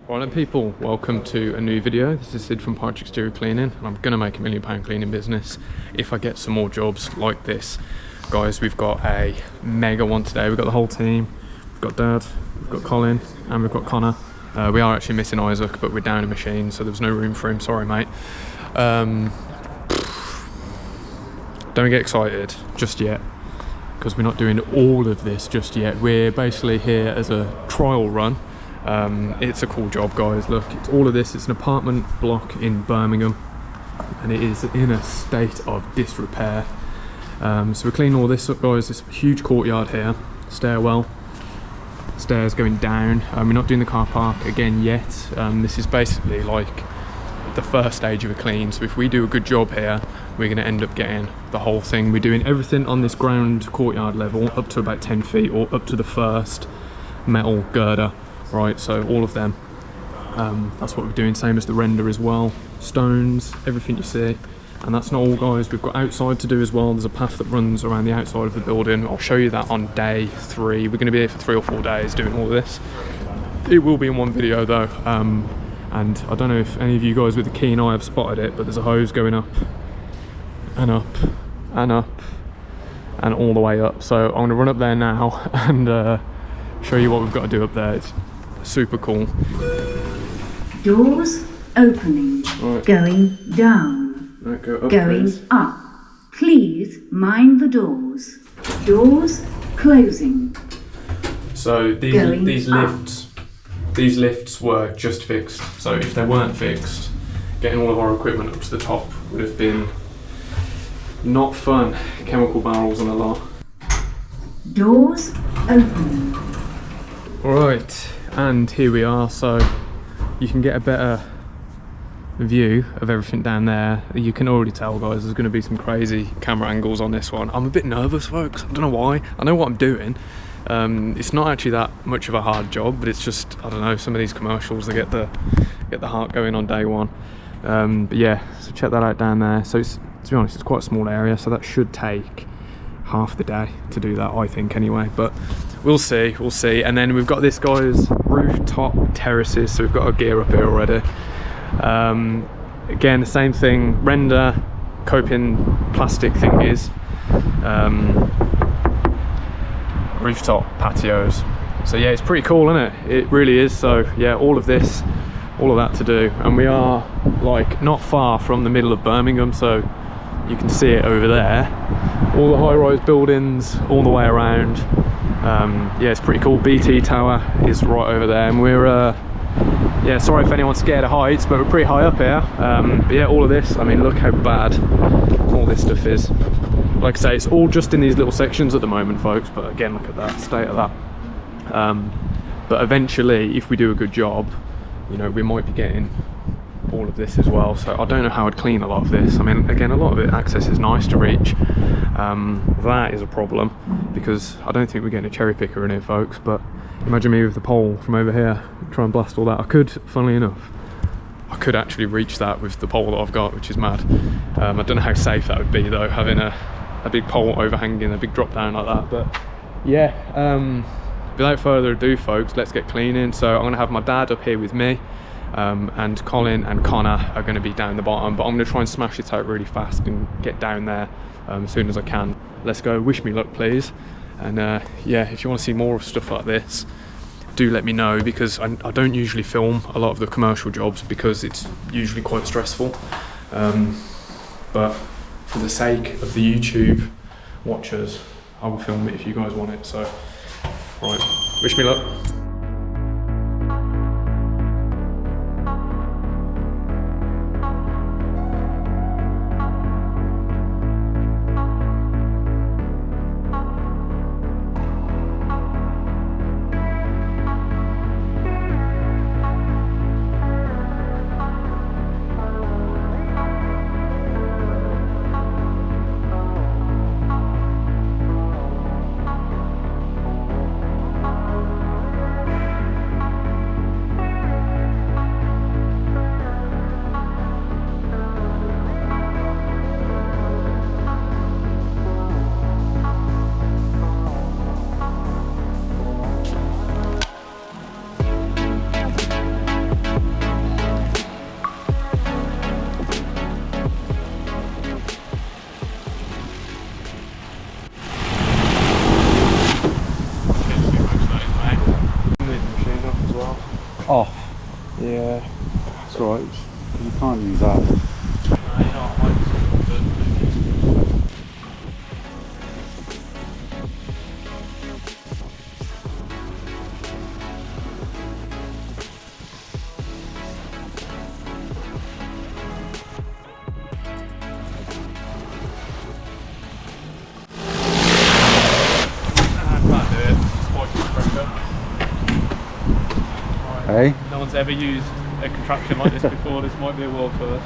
Right then people, welcome to a new video. This is Sid from Patio Exterior Cleaning, and I'm gonna make £1 million cleaning business if I get some more jobs like this. Guys, we've got a mega one today. We've got the whole team. We've got Dad, we've got Colin, and we've got Connor. We are actually missing Isaac, but we're down a machine, so there's no room for him. Sorry, mate. Don't get excited just yet, because we're not doing all of this just yet. We're basically here as a trial run. It's a cool job, guys. Look, it's all of this. It's an apartment block in Birmingham, and it is in a state of disrepair. So we're cleaning all this up, guys. This huge courtyard here, stairwell, stairs going down. We're not doing the car park again yet. This is basically like the first stage of a clean. So if we do a good job here, we're going to end up getting the whole thing. We're doing everything on this ground courtyard level up to about 10 feet, or up to the first metal girder. Right, so all of them, that's what we're doing, same as the render as well. Stones, everything you see. And that's not all, guys. We've got outside to do as well. There's a path that runs around the outside of the building. I'll show you that on day 3. We're going to be here for 3 or 4 days doing all this. It will be in one video though, and I don't know if any of you guys with a keen eye have spotted it, but there's a hose going up and up and up and all the way up. So I'm going to run up there now and show you what we've got to do up there. It's super cool. Doors opening. Right. Going down. Right, go up, going please. Up. Please mind the doors. Doors closing. So these lifts were just fixed. So if they weren't fixed, getting all of our equipment up to the top would have been not fun. Chemical barrels and a lot. Doors opening. Right, and here we are. So you can get a better view of everything down there. You can already tell, guys, there's going to be some crazy camera angles on this one. I'm a bit nervous, folks. I don't know why. I know what I'm doing. It's not actually that much of a hard job, but it's just, I don't know, some of these commercials, they get the heart going on day one. But yeah, so check that out down there. So it's, to be honest, it's quite a small area, so that should take half the day to do that, I think, anyway. But we'll see. And then we've got this, guys, rooftop terraces. So we've got our gear up here already. Again, the same thing, render, coping plastic thingies, rooftop patios. So yeah, it's pretty cool, isn't it? It really is. So yeah, all of this, all of that to do. And we are like not far from the middle of Birmingham, so you can see it over there. All the high-rise buildings all the way around. Yeah, it's pretty cool. BT Tower is right over there, and we're yeah, sorry if anyone's scared of heights, but we're pretty high up here. But yeah, all of this, I mean, look how bad all this stuff is. Like I say, it's all just in these little sections at the moment, folks, but again, look at that state of that. But eventually, if we do a good job, you know, we might be getting all of this as well. So I don't know how I'd clean a lot of this. I mean, again, a lot of it, access is nice to reach. That is a problem, because I don't think we're getting a cherry picker in here, folks. But imagine me with the pole from over here, try and blast all that. I could, funnily enough, I could actually reach that with the pole that I've got, which is mad. I don't know how safe that would be though, having a big pole overhanging a big drop down like that. But yeah, without further ado, folks, let's get cleaning. So I'm gonna have my dad up here with me, and Colin and Connor are going to be down the bottom, but I'm going to try and smash it out really fast and get down there as soon as I can. Let's go. Wish me luck, please. And yeah, if you want to see more of stuff like this, do let me know, because I don't usually film a lot of the commercial jobs because it's usually quite stressful, but for the sake of the YouTube watchers, I will film it if you guys want it. So right, wish me luck. off. Yeah. That's right. You can't use that. Hey? No one's ever used a contraption like this before. This might be a world first.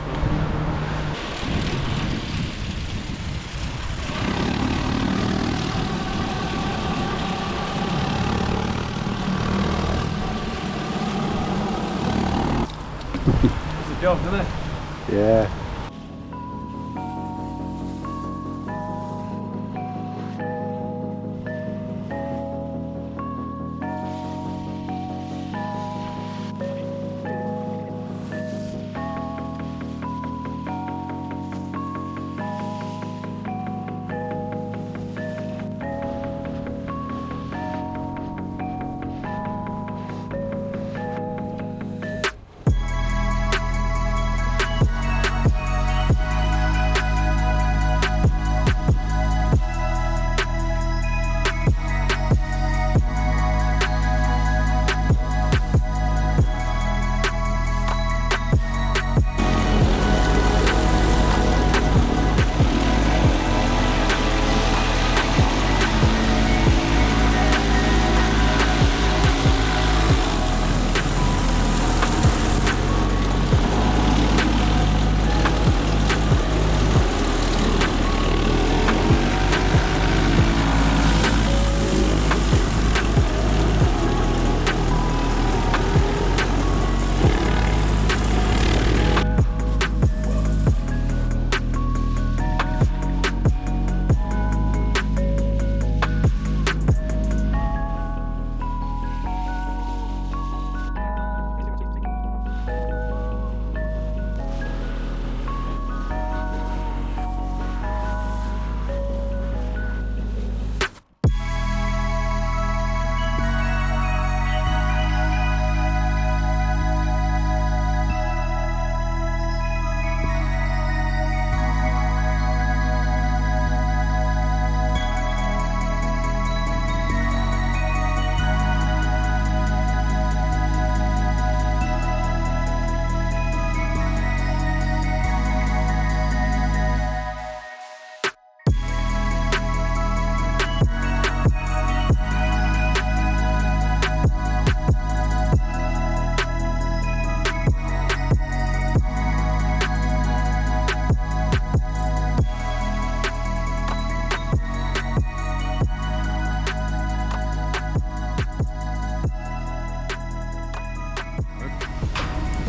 It's a job, doesn't it? Yeah.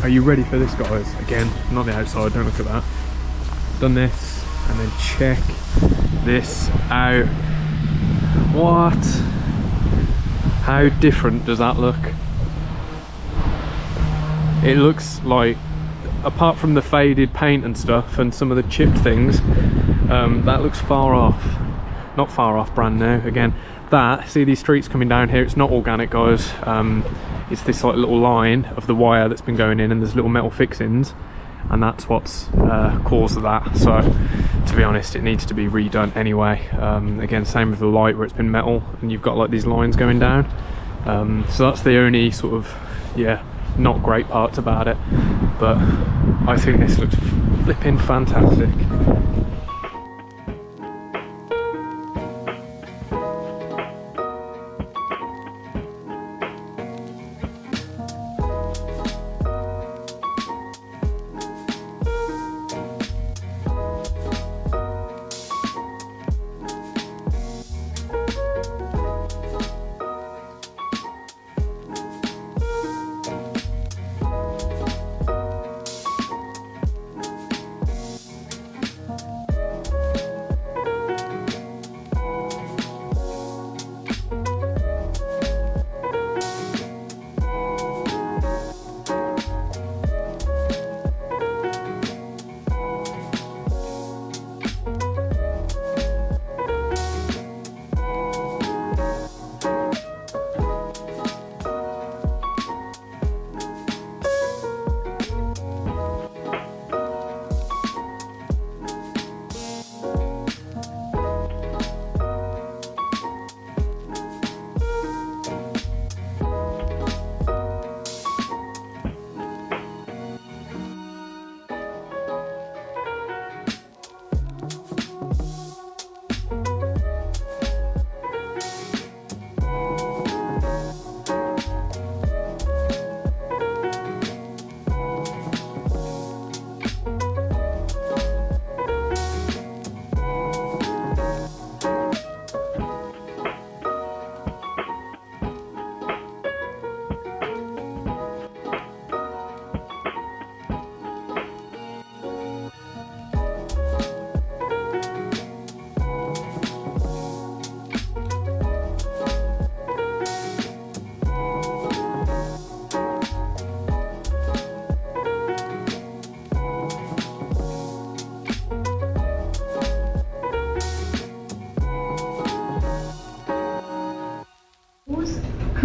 Are you ready for this, guys? Again, not the outside, don't look at that. Done this, and then check this out. What? How different does that look? It looks like, apart from the faded paint and stuff and some of the chipped things, that looks far off. Not far off, brand new. Again, see these streets coming down here, it's not organic, guys. It's this like little line of the wire that's been going in, and there's little metal fixings, and that's what's caused that. So to be honest, it needs to be redone anyway. Again, same with the light where it's been metal and you've got like these lines going down. So that's the only sort of, yeah, not great parts about it, but I think this looks flipping fantastic.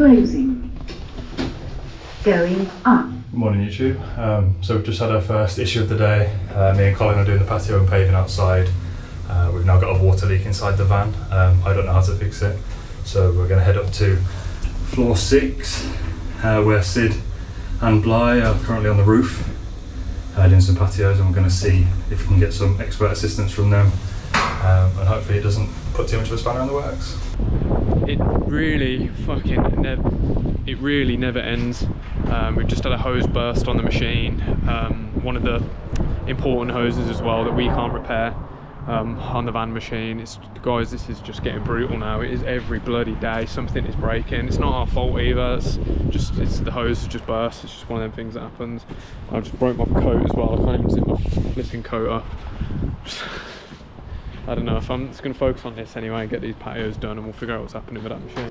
closing. Going up. Morning YouTube. So we've just had our first issue of the day. Me and Colin are doing the patio and paving outside. We've now got a water leak inside the van. I don't know how to fix it. So we're going to head up to floor 6 where Sid and Bly are currently on the roof doing some patios, and we're going to see if we can get some expert assistance from them, and hopefully it doesn't put too much of a spanner in the works. It really never ends. We've just had a hose burst on the machine, one of the important hoses as well that we can't repair on the van machine. Guys, this is just getting brutal now. It is every bloody day something is breaking. It's not our fault either, it's the hose has just burst. It's just one of them things that happens. I just broke my coat as well. I can't even zip my flipping coat up. I don't know if I'm just going to focus on this anyway and get these patios done, and we'll figure out what's happening with that machine.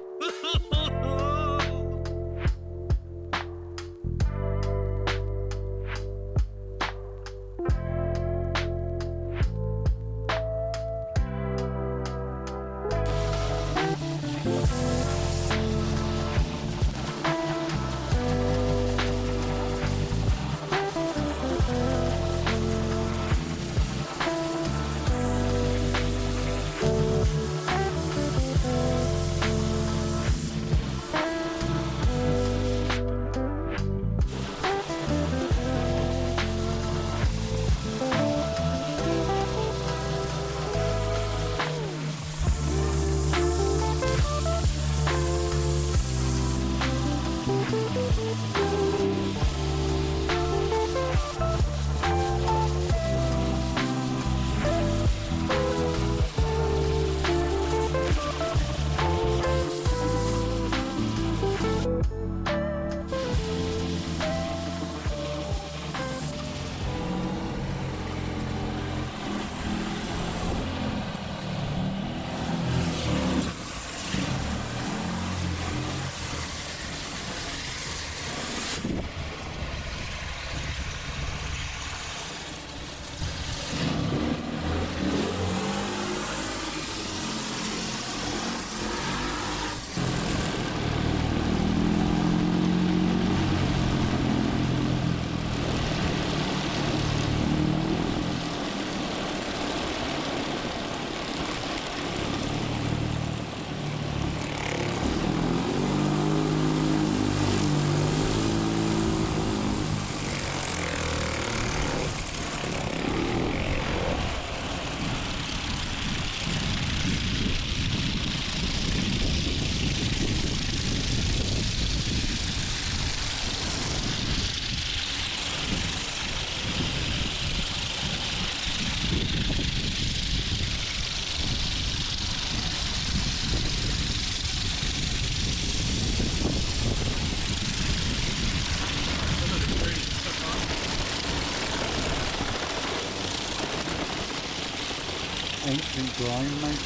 Ancient grind, mate.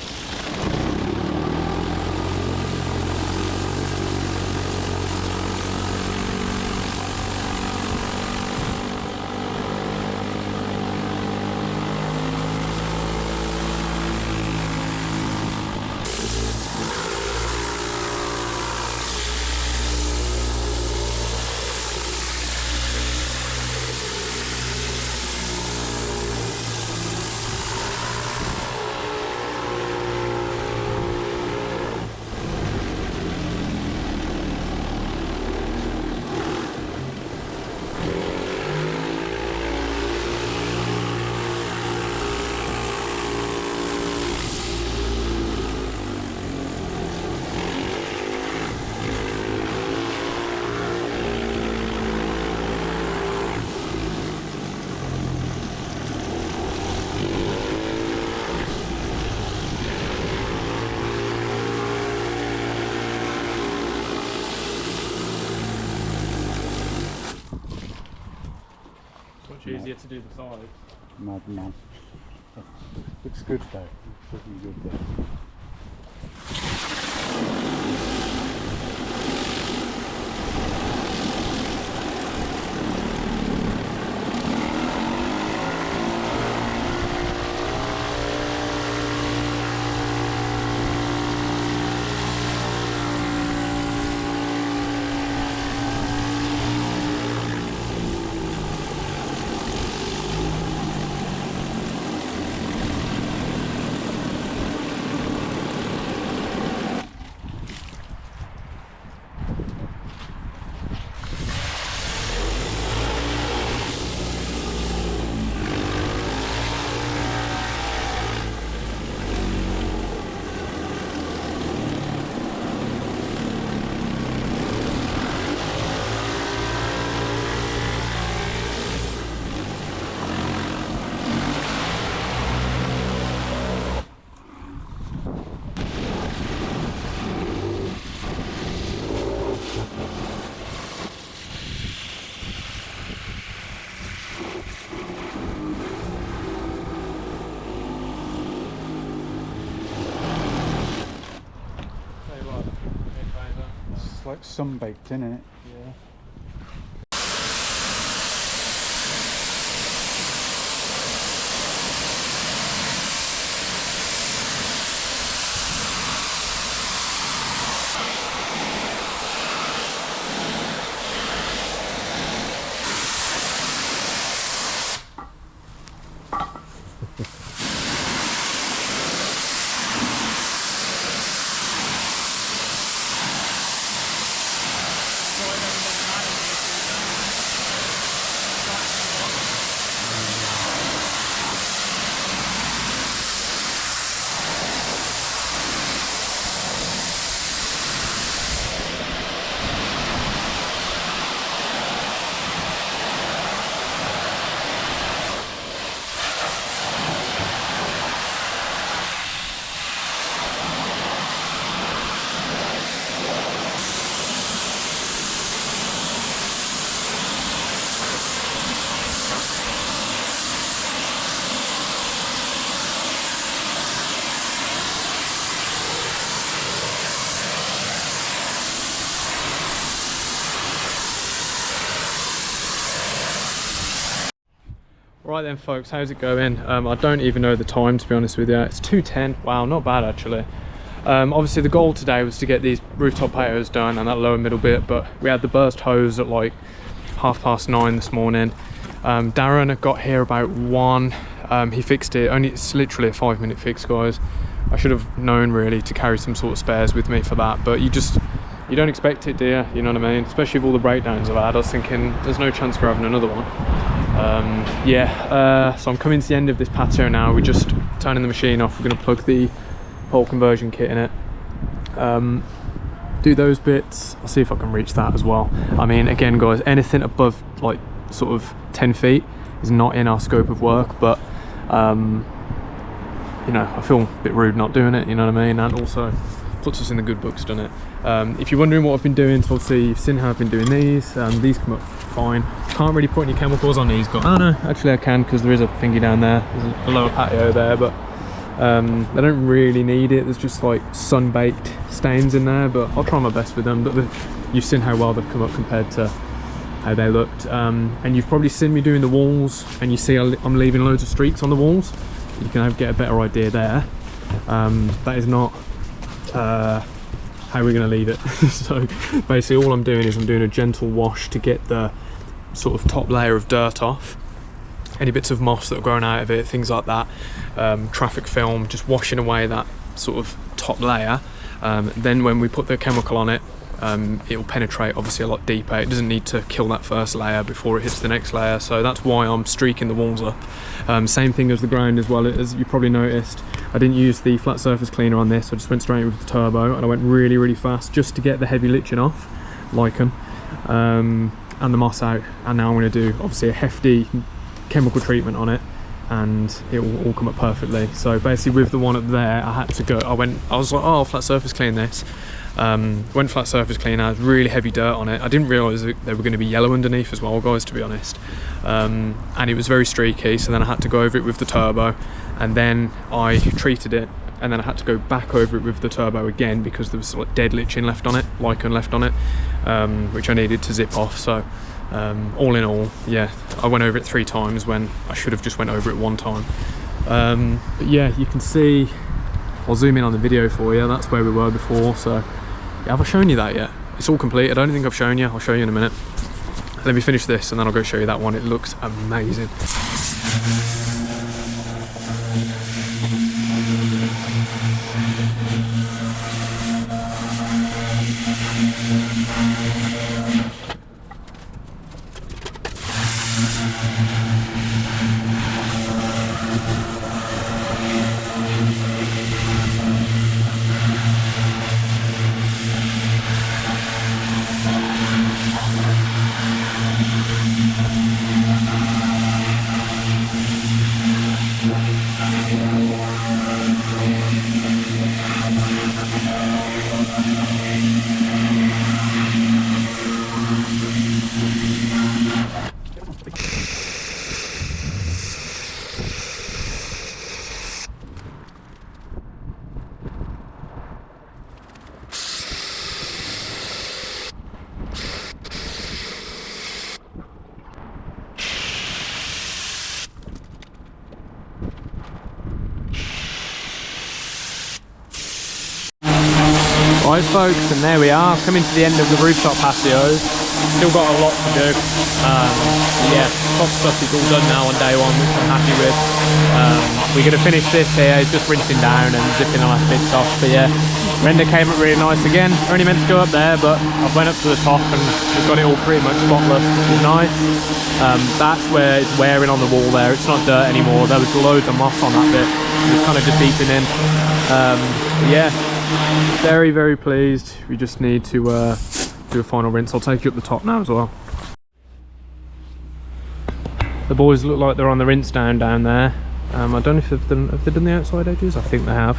Easier to do the sides. Madman. Looks good though. Looks looking good though. like sun-baked in it. Yeah. Right then folks, how's it going? I don't even know the time, to be honest with you. It's 2:10. Wow, not bad actually. Obviously the goal today was to get these rooftop patios done and that lower middle bit, but we had the burst hose at like 9:30 this morning. Darren got here about 1. He fixed it. It's literally a 5-minute fix, guys. I should have known really to carry some sort of spares with me for that, but you don't expect it, do you? You know what I mean? Especially with all the breakdowns I've had. I was thinking there's no chance for having another one. So I'm coming to the end of this patio now. We're just turning the machine off. We're going to plug the pole conversion kit in it, do those bits. I'll see if I can reach that as well. I mean, again guys, anything above like sort of 10 feet is not in our scope of work, but you know, I feel a bit rude not doing it, you know what I mean? And also puts us in the good books, doesn't it? If you're wondering what I've been doing, so obviously you've seen how I've been doing these. These come up fine. Can't really put any chemicals on these guys. Oh no, actually I can, because there is a thingy down there. There's a lower patio there, but they don't really need it. There's just like sun-baked stains in there, but I'll try my best with them. But you've seen how well they've come up compared to how they looked. And you've probably seen me doing the walls, and you see I'm leaving loads of streaks on the walls. You can get a better idea there. That is not how we're going to leave it. So basically all I'm doing is I'm doing a gentle wash to get the sort of top layer of dirt off, any bits of moss that have grown out of it, things like that, traffic film, just washing away that sort of top layer. Then when we put the chemical on it, it will penetrate obviously a lot deeper. It doesn't need to kill that first layer before it hits the next layer, so that's why I'm streaking the walls up. Same thing as the ground as well. As you probably noticed, I didn't use the flat surface cleaner on this. I just went straight with the turbo, and I went really fast just to get the heavy lichen off, lichen, and the moss out. And now I'm going to do obviously a hefty chemical treatment on it, and it will all come up perfectly. So basically with the one up there, I had to go, I was like, oh, I'll flat surface clean this. Went flat surface cleaner, had really heavy dirt on it. I didn't realise that they were going to be yellow underneath as well, guys, to be honest. And it was very streaky, so then I had to go over it with the turbo, and then I treated it, and then I had to go back over it with the turbo again because there was like dead lichen left on it, which I needed to zip off. So all in all, yeah, I went over it 3 times when I should have just went over it 1 time. But yeah, you can see, I'll zoom in on the video for you. That's where we were before. So yeah, have I shown you that yet? It's all complete. I don't think I've shown you. I'll show you in a minute. Let me finish this and then I'll go show you that one. It looks amazing. Right folks, and there we are, coming to the end of the rooftop patios. Still got a lot to do. Yeah, top stuff is all done now on day one, which I'm happy with. We're going to finish this here, it's just rinsing down and zipping the last bits off. But yeah, render came up really nice again. Only meant to go up there, but I went up to the top and we've got it all pretty much spotless, which is nice. That's where it's wearing on the wall there. It's not dirt anymore. There was loads of moss on that bit. It's kind of just eating in. Yeah, very, very pleased. We just need to do a final rinse. I'll take you up the top now as well. The boys look like they're on the rinse down there. I don't know if have they done the outside edges? I think they have.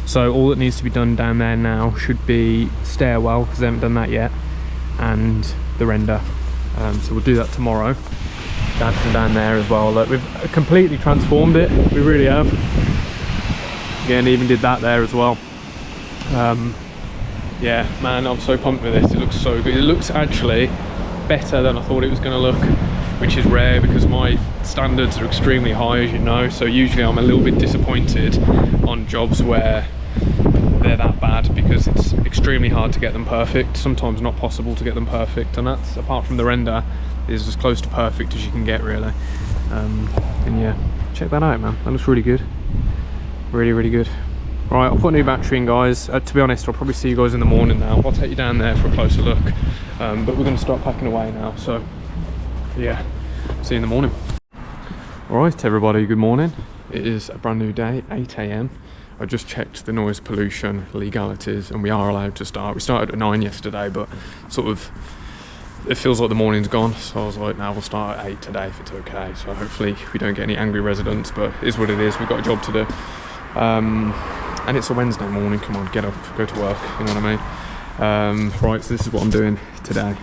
So all that needs to be done down there now should be stairwell, because they haven't done that yet, and the render. So we'll do that tomorrow. Down there as well. Look, we've completely transformed it. We really have. Again, even did that there as well. Yeah, man, I'm so pumped with this. It looks so good. It looks actually better than I thought it was going to look, which is rare because my standards are extremely high, as you know. So usually I'm a little bit disappointed on jobs where they're that bad, because it's extremely hard to get them perfect. Sometimes not possible to get them perfect, and that's, apart from the render, is as close to perfect as you can get, really. And yeah, check that out, man. That looks really good. Really, really good. Right, I'll put a new battery in, guys. To be honest, I'll probably see you guys in the morning now. I'll take you down there for a closer look. But we're going to start packing away now, so yeah, see you in the morning. Alright everybody, good morning. It is a brand new day, 8 AM. I just checked the noise pollution legalities and we are allowed to start. We started at 9 yesterday, but sort of it feels like the morning's gone, so I was like, now we'll start at 8 today if it's okay. So hopefully we don't get any angry residents, but it is what it is. We've got a job to do. And it's a Wednesday morning, come on, get up, go to work, you know what I mean? Right, so this is what I'm doing today.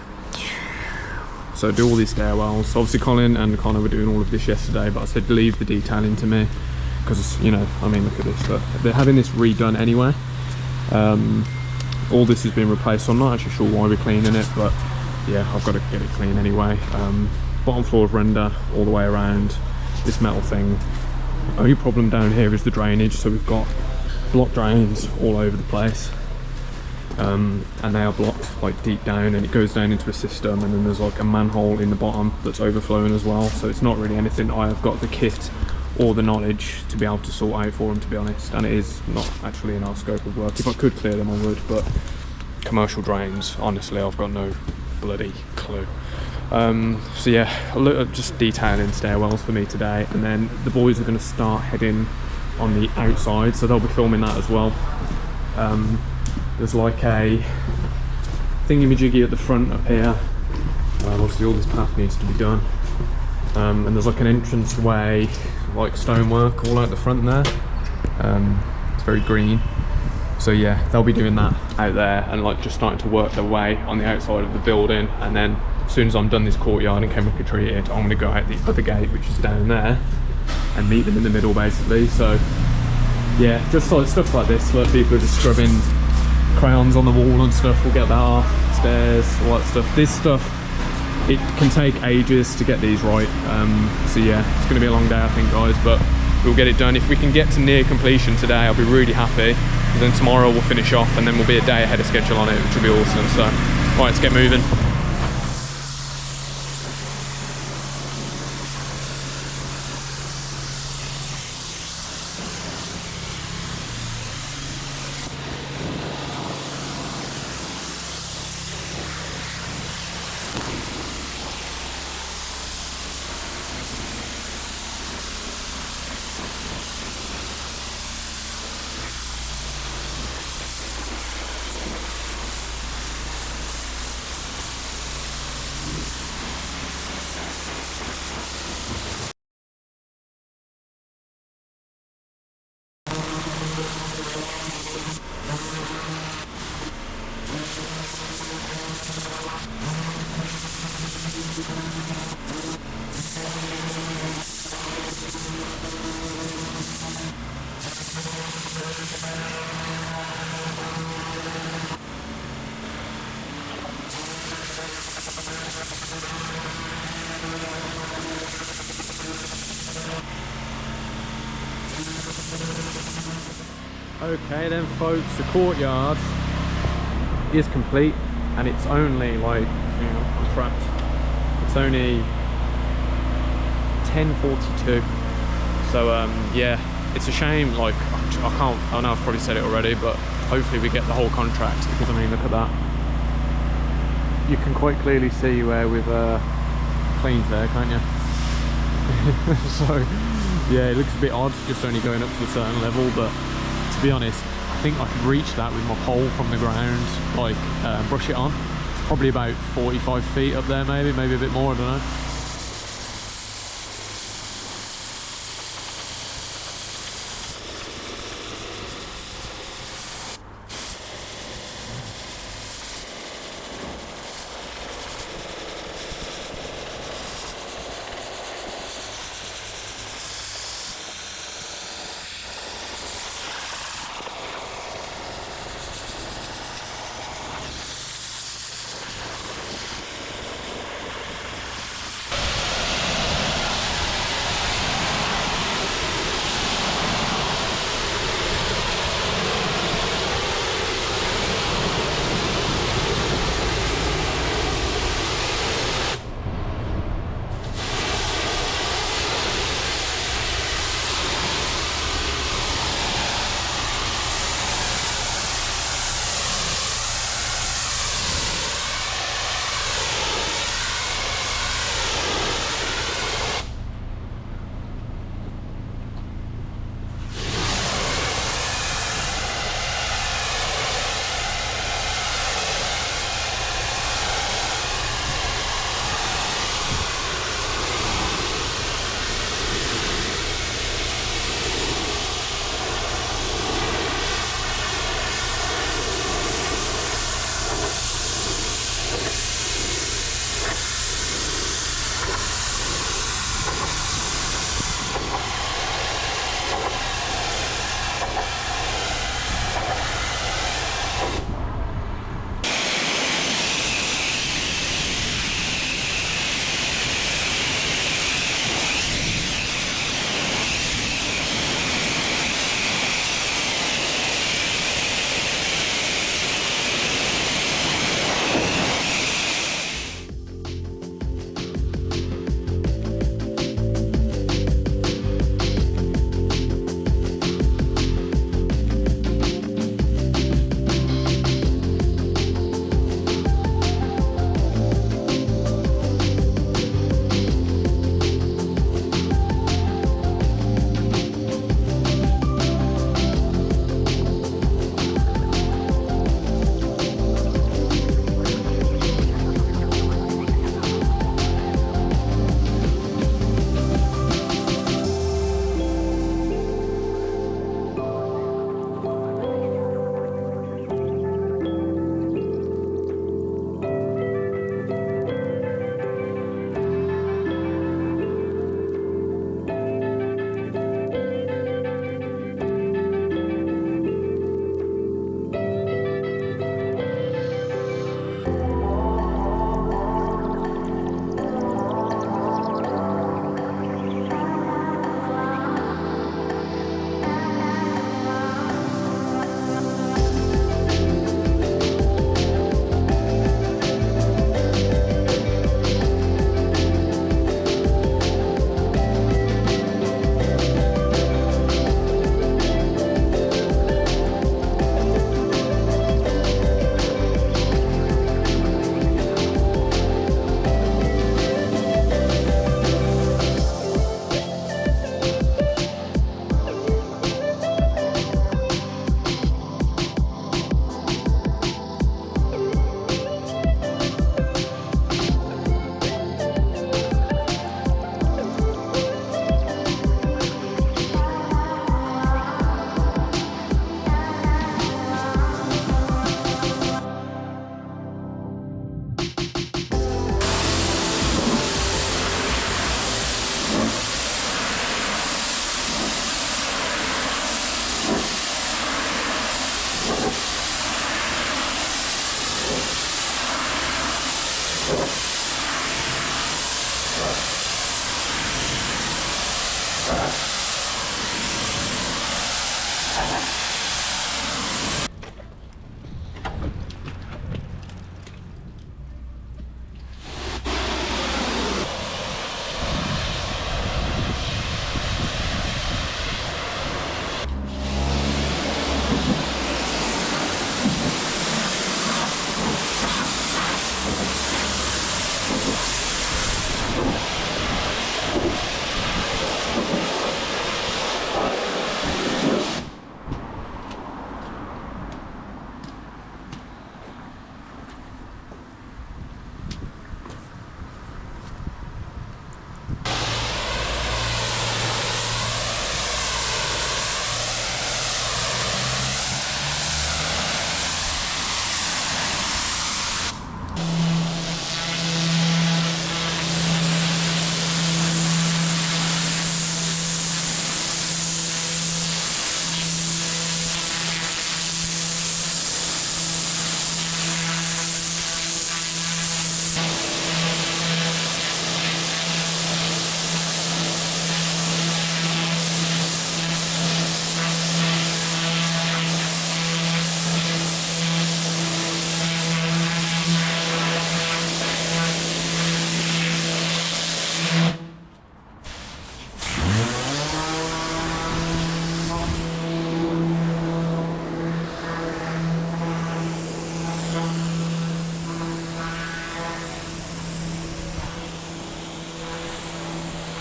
So do all these stairwells. Obviously Colin and Connor were doing all of this yesterday, but I said leave the detailing to me, because, you know, I mean, look at this, look. They're having this redone anyway. All this has been replaced, so I'm not actually sure why we're cleaning it, but yeah, I've got to get it clean anyway. Bottom floor of render all the way around, this metal thing. Only problem down here is the drainage, so we've got block drains all over the place, and they are blocked like deep down, and it goes down into a system, and then there's like a manhole in the bottom that's overflowing as well. So it's not really anything I have got the kit or the knowledge to be able to sort out for them, to be honest, and it is not actually in our scope of work. If I could clear them I would, but commercial drains, honestly, I've got no bloody clue. So yeah, just detailing stairwells for me today, and then the boys are going to start heading on the outside, so they'll be filming that as well. There's like a thingy-majiggy at the front up here. Obviously all this path needs to be done, and there's like an entrance way, like stonework all out the front there. It's very green, so yeah, they'll be doing that out there and like just starting to work their way on the outside of the building. And then as soon as I'm done this courtyard and chemical treated, I'm going to go out the other gate, which is down there, and meet them in the middle basically. So yeah, just like stuff like this, where people are just scrubbing crayons on the wall and stuff. We'll get that off, stairs, all that stuff. This stuff, it can take ages to get these right. So yeah, it's going to be a long day I think, guys, but we'll get it done. If we can get to near completion today, I'll be really happy, because then tomorrow we'll finish off and then we'll be a day ahead of schedule on it, which will be awesome. So right, let's get moving. Okay then folks, the courtyard is complete, and it's only like, I'm trapped. It's only 10:42. So yeah, it's a shame. Like I can't. I know I've probably said it already, but hopefully we get the whole contract, because I mean, look at that. You can quite clearly see where we've cleaned there, can't you? So yeah, it looks a bit odd just only going up to a certain level, but to be honest, I think I could reach that with my pole from the ground, like brush it on. It's probably about 45 feet up there, maybe a bit more, I don't know.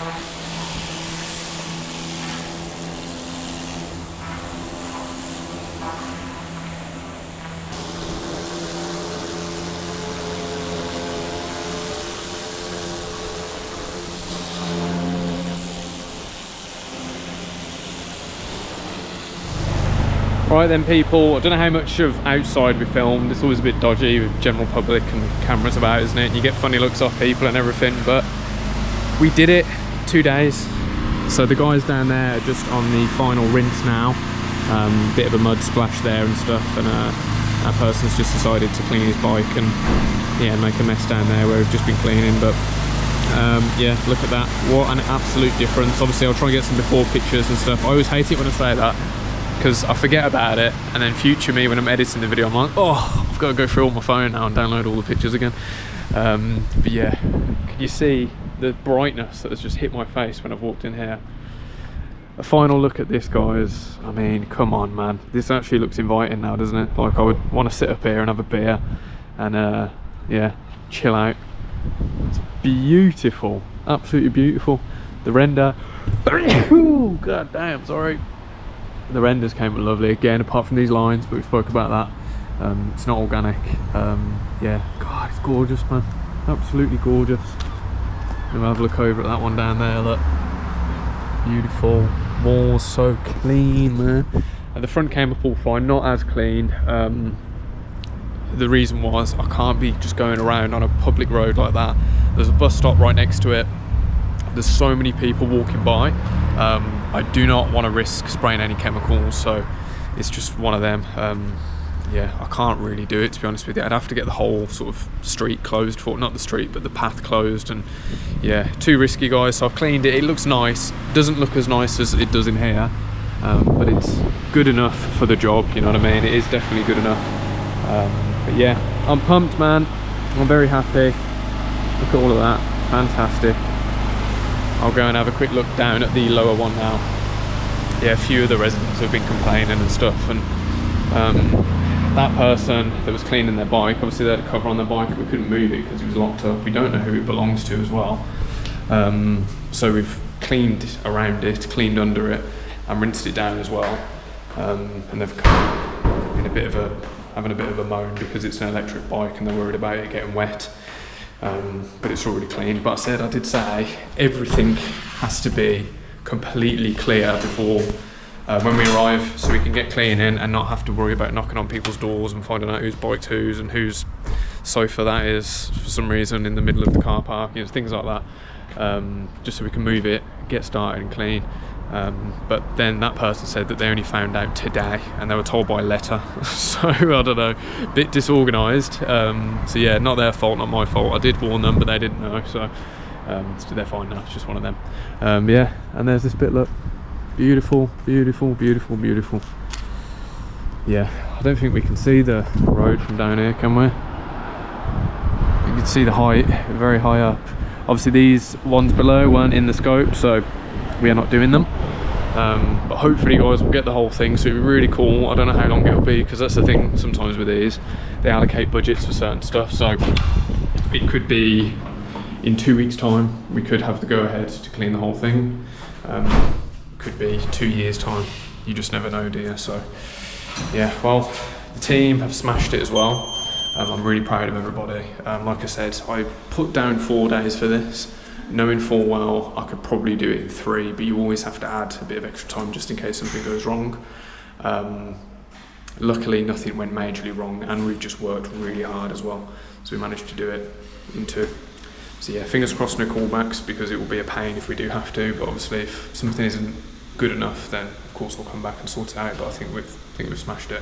Right then people, I don't know how much of outside we filmed. It's always a bit dodgy with general public and cameras about, isn't it? And you get funny looks off people and everything, but we did it 2 days. So the guys down there are just on the final rinse now. Bit of a mud splash there and stuff, and our person's just decided to clean his bike and yeah, make a mess down there where we've just been cleaning. But yeah, look at that, what an absolute difference. Obviously I'll try and get some before pictures and stuff. I always hate it when I say that, because I forget about it, and then future me when I'm editing the video I'm like, oh, I've got to go through all my phone now and download all the pictures again. But yeah, can you see the brightness that has just hit my face when I've walked in here? A final look at this, guys. I mean, come on man, this actually looks inviting now, doesn't it? Like I would want to sit up here and have a beer and yeah, chill out. It's beautiful, absolutely beautiful. The render ooh, god damn, sorry. The renders came out lovely again, apart from these lines, but we spoke about that. It's not organic. Yeah, god, it's gorgeous, man, absolutely gorgeous. We'll have a look over at that one down there, look, beautiful. Walls so clean, man. And the front came up all fine, not as clean. The reason was I can't be just going around on a public road like that. There's a bus stop right next to it. There's so many people walking by. I do not want to risk spraying any chemicals, so it's just one of them. Yeah, I can't really do it, to be honest with you. I'd have to get the whole sort of street closed for, not the street, but the path closed, and yeah, too risky, guys. So I've cleaned it. It looks nice. Doesn't look as nice as it does in here, but it's good enough for the job, you know what I mean? It is definitely good enough. But yeah, I'm pumped, man. I'm very happy. Look at all of that, fantastic. I'll go and have a quick look down at the lower one now. Yeah, a few of the residents have been complaining and stuff, and that person that was cleaning their bike, obviously they had a cover on their bike, we couldn't move it because it was locked up. We don't know who it belongs to as well. So we've cleaned around it, cleaned under it, and rinsed it down as well. And they've come in having a bit of a moan because it's an electric bike and they're worried about it getting wet. But it's already clean. But I did say everything has to be completely clear before when we arrive, so we can get cleaning and not have to worry about knocking on people's doors and finding out whose bike's whose and whose sofa that is for some reason in the middle of the car park, you know, things like that. Just so we can move it, get started and clean. But then that person said that they only found out today and they were told by letter. So I don't know, a bit disorganised. So yeah, not their fault, not my fault. I did warn them, but they didn't know, so they're fine now. It's just one of them. Yeah, and there's this bit, look, beautiful, beautiful, beautiful, beautiful. Yeah, I don't think we can see the road from down here, can we? You can see the height, very high up. Obviously these ones below weren't in the scope, so we are not doing them. But hopefully, guys, we'll get the whole thing, so it'll be really cool. I don't know how long it'll be, because that's the thing sometimes with these, they allocate budgets for certain stuff, so it could be in 2 weeks time we could have the go ahead to clean the whole thing. Could be 2 years time, you just never know, do you? So yeah, well, the team have smashed it as well. I'm really proud of everybody. Like I said, I put down 4 days for this, knowing full well I could probably do it in 3, but you always have to add a bit of extra time just in case something goes wrong. Luckily nothing went majorly wrong, and we've just worked really hard as well, so we managed to do it in 2. So yeah, fingers crossed no callbacks, because it will be a pain if we do have to, but obviously if something isn't good enough, then of course we'll come back and sort it out, but I think we've smashed it.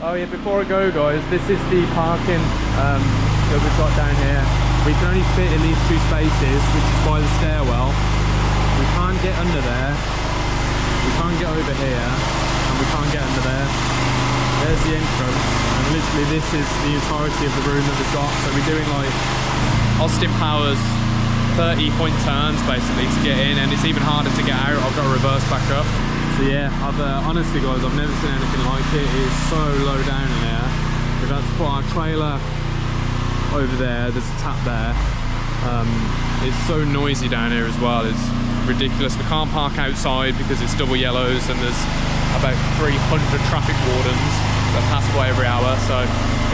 Oh yeah, before I go, guys, this is the parking that we've got down here. We can only fit in these 2 spaces, which is by the stairwell. We can't get under there, we can't get over here, and we can't get under there. There's the entrance, and literally this is the entirety of the room that we've got. So we're doing like Austin Powers 30-point turns basically to get in, and it's even harder to get out. I've got to reverse back up. So yeah, honestly, guys, I've never seen anything like it. It is so low down in here. We've had to put our trailer over there, there's a tap there, It's so noisy down here as well, it's ridiculous. We can't park outside because it's double yellows and there's about 300 traffic wardens that pass by every hour. So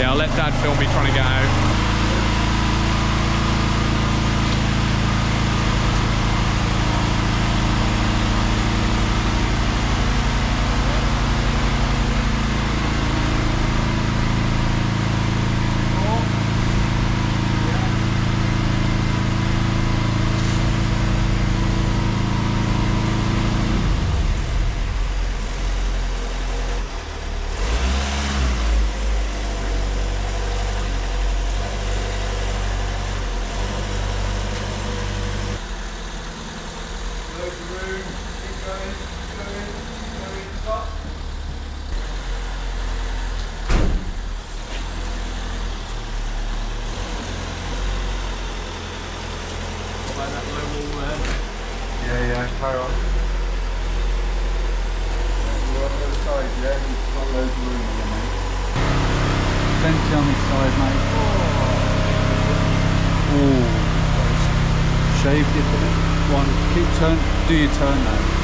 yeah, I'll let Dad film me trying to get out. Yeah, carry on. We're on the other side, yeah, we've got loads of room here, mate. Plenty on this side, mate. Oh, shaved it a bit. One, keep turn, do your turn now.